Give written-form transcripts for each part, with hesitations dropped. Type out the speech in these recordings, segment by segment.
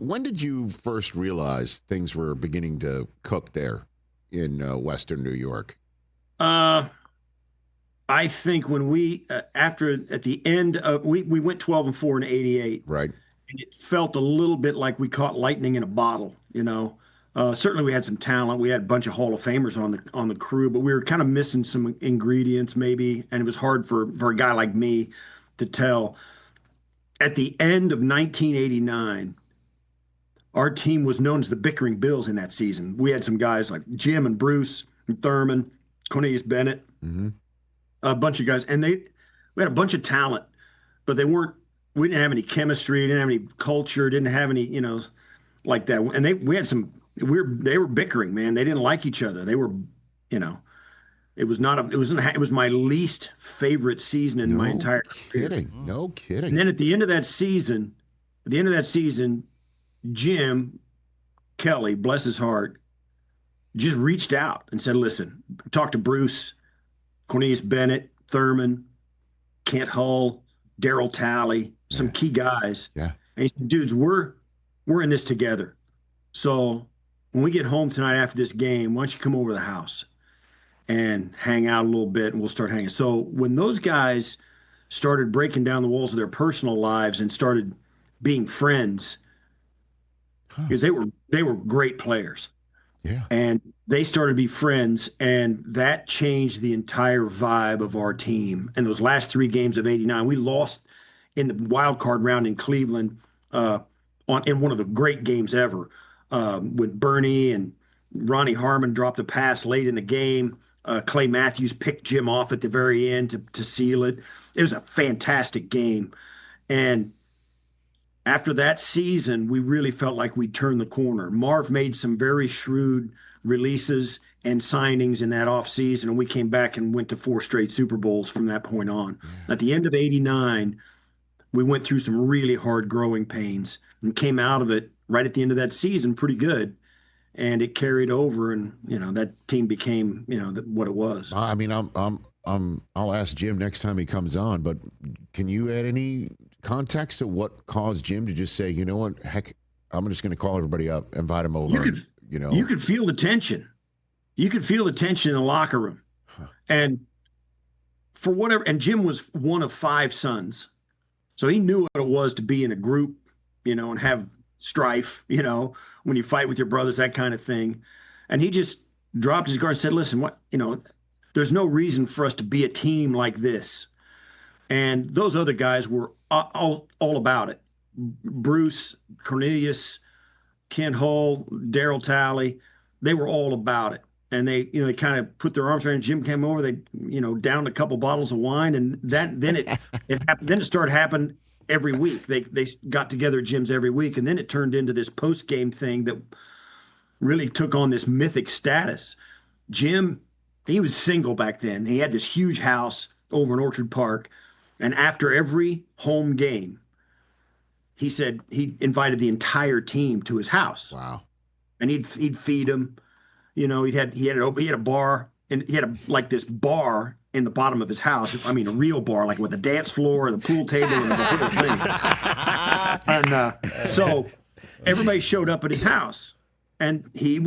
when did you first realize things were beginning to cook there in Western New York? I think when we at the end of we went 12-4 in '88, Right. and it felt a little bit like we caught lightning in a bottle. Certainly we had some talent. We had a bunch of Hall of Famers on the crew, but we were kind of missing some ingredients maybe, and it was hard for a guy like me to tell. At the end of 1989, our team was known as the Bickering Bills in that season. We had some guys like Jim and Bruce and Thurman, Cornelius Bennett, a bunch of guys, and we had a bunch of talent, but we didn't have any chemistry, didn't have any culture, didn't have any, like that. And they were bickering, man. They didn't like each other. They were, it was my least favorite season in my entire career. No kidding. And then at the end of that season, Jim Kelly, bless his heart, just reached out and said, listen, talk to Bruce, Cornelius Bennett, Thurman, Kent Hull, Daryl Talley, some key guys. Yeah. And he said, dudes, we're in this together. So when we get home tonight after this game, why don't you come over to the house and hang out a little bit, and we'll start hanging. So when those guys started breaking down the walls of their personal lives and started being friends, because they were great players. Yeah. And they started to be friends, and that changed the entire vibe of our team. And those last 3 games of '89, we lost in the wild card round in Cleveland in one of the great games ever, when Bernie and Ronnie Harmon dropped a pass late in the game. Clay Matthews picked Jim off at the very end to seal it. It was a fantastic game. And after that season, we really felt like we turned the corner. Marv made some very shrewd releases and signings in that offseason, and we came back and went to 4 straight Super Bowls from that point on. At the end of '89, we went through some really hard growing pains and came out of it right at the end of that season pretty good. And it carried over, and that team became what it was. I mean, I'll ask Jim next time he comes on, but can you add any context to what caused Jim to just say, you know what, heck, I'm just going to call everybody up, invite them over. You could feel the tension. You could feel the tension in the locker room. And for whatever, and Jim was one of 5 sons. So he knew what it was to be in a group, and have strife, when you fight with your brothers, that kind of thing. And he just dropped his guard and said, listen, there's no reason for us to be a team like this. And those other guys were all about it. Bruce, Cornelius, Kent Hull, Daryl Talley, they were all about it. And they kind of put their arms around. Jim came over, they, downed a couple bottles of wine, and then it happened. Then it started happening every week. They got together at Jim's every week, and then it turned into this post-game thing that really took on this mythic status. Jim, he was single back then. He had this huge house over in Orchard Park, and after every home game, he said he invited the entire team to his house. Wow. And he'd feed them. He had a bar, and he had this bar in the bottom of his house. I mean, a real bar, like with a dance floor and a pool table and the whole thing. And so everybody showed up at his house, and then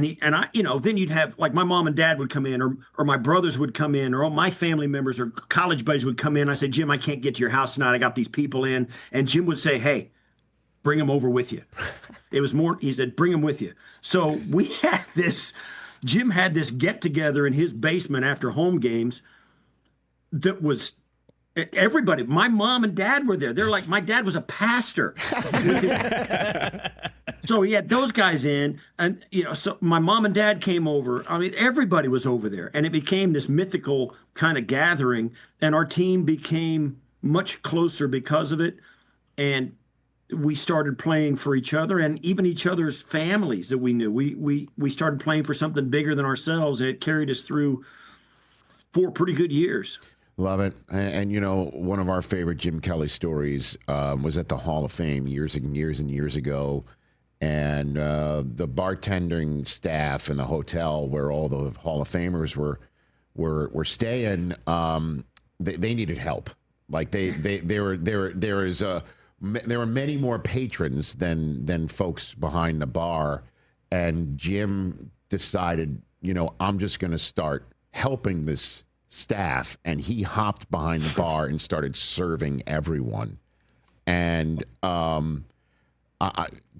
you'd have, like, my mom and dad would come in, or my brothers would come in, or all my family members or college buddies would come in. I said, Jim, I can't get to your house tonight. I got these people in. And Jim would say, hey, bring them over with you. It was more, he said, bring them with you. So Jim had this get together in his basement after home games that was everybody. My mom and dad were there. They're like, my dad was a pastor. So he had those guys in, and so my mom and dad came over. I mean, everybody was over there, and it became this mythical kind of gathering, and our team became much closer because of it. And we started playing for each other and even each other's families that we knew. We started playing for something bigger than ourselves, and it carried us through 4 pretty good years. Love it. And one of our favorite Jim Kelly stories was at the Hall of Fame years and years ago. And the bartending staff in the hotel where all the Hall of Famers were staying, they needed help. Like there is there were many more patrons than folks behind the bar, and Jim decided, I'm just going to start helping this staff, and he hopped behind the bar and started serving everyone. And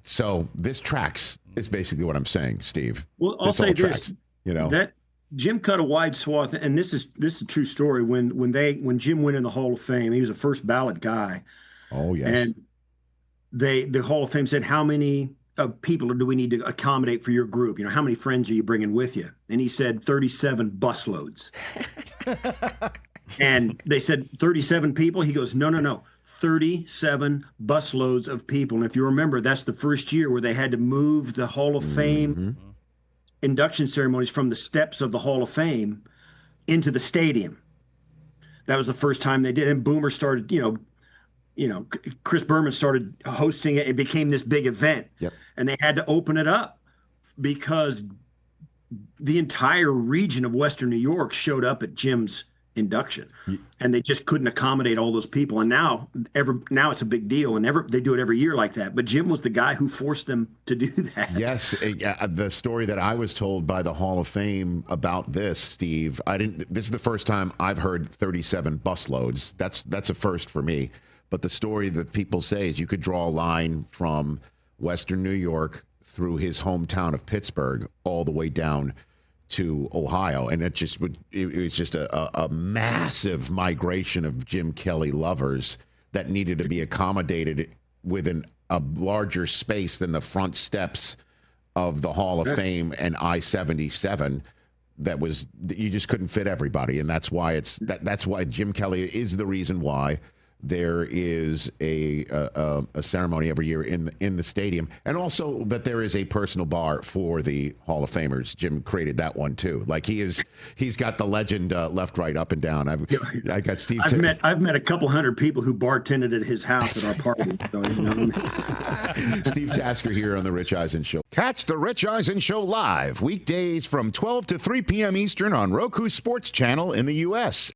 so this tracks is basically what I'm saying, Steve. Well, I'll say this, that Jim cut a wide swath, and this is a true story. When Jim went in the Hall of Fame, he was a first ballot guy. Oh yes. And the Hall of Fame said, how many people do we need to accommodate for your group? How many friends are you bringing with you? And he said 37 busloads. And they said 37 people. He goes, no. 37 busloads of people. And if you remember, that's the first year where they had to move the Hall of Fame induction ceremonies from the steps of the Hall of Fame into the stadium. That was the first time they did. And Boomer started, Chris Berman started hosting it. It became this big event. Yep. And they had to open it up because the entire region of Western New York showed up at Jim's induction, and they just couldn't accommodate all those people. And now it's a big deal, and they do it every year like that. But Jim was the guy who forced them to do that. Yes, the story that I was told by the Hall of Fame about this, Steve, this is the first time I've heard 37 busloads. That's a first for me. But the story that people say is you could draw a line from Western New York through his hometown of Pittsburgh all the way down to Ohio, and it was just a massive migration of Jim Kelly lovers that needed to be accommodated within a larger space than the front steps of the Hall of Fame and I-77. You just couldn't fit everybody, and that's why that's why Jim Kelly is the reason why there is a ceremony every year in the stadium, and also that there is a personal bar for the Hall of Famers. Jim created that one too. Like he's got the legend left, right, up and down. I got Steve. I've met a couple hundred people who bartended at his house at our party. So, Steve Tasker here on the Rich Eisen Show. Catch the Rich Eisen Show live weekdays from 12 to 3 p.m. Eastern on Roku Sports Channel in the U.S.